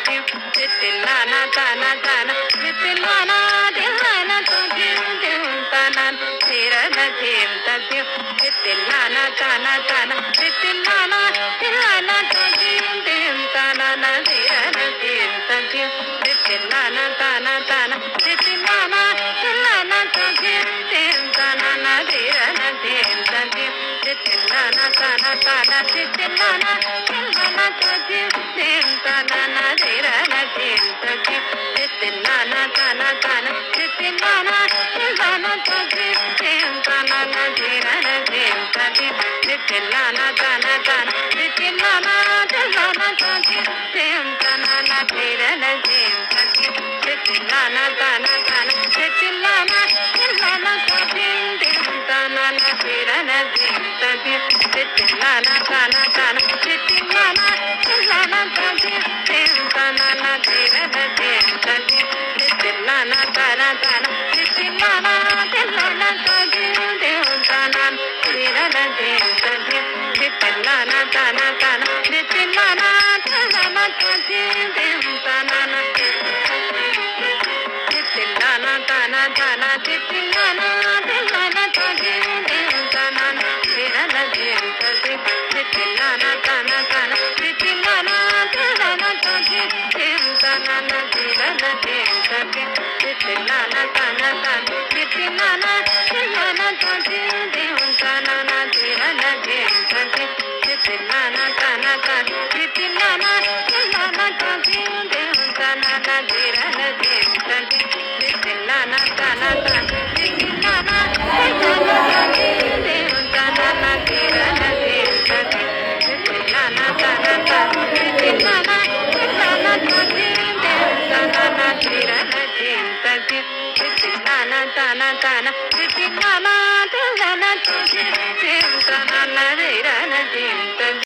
Titilana tana tana titilana tilana tim tim tanan tirana tim tatim titilana tana tana titilana tilana tim tim tanana tirana tim tatim titilana tana tana titilana tilana tim tim tanana tirana tim tatim titilana tana tana titilana tilana tim tim tanana tirana tim tatim titilana tana tana titilana tilana tim tim tanana tirana tim tatim titilana tana tana titilana tilana tim tim tanana tirana tim tatim titilana tana tana titilana tilana tim tim tanana tirana tim tatim titilana tana tana titilana tilana tim tim tanana tirana tim tatim titilana tana tana titilana tilana tim tim tanana tirana tim tatim titilana tana tana titilana tilana tim tim tanana titilana tana tana titilana tilana tim tim tanana tirana tim tatim titilana tana tana titilana tilana tim tim tanana tirana tim tatim titilana tana tana titilana tilana tim tim tanana tirana tim tatim titilana tana tana titilana tilana tim tim tanana tirana tim tatim titilana tana tana titilana tilana tim tim tanana tirana tim tatim titilana tana tana titilana tilana tim tim tanana tirana tim tatim titilana tana tana titilana tilana tim tim tanana tirana tim tatim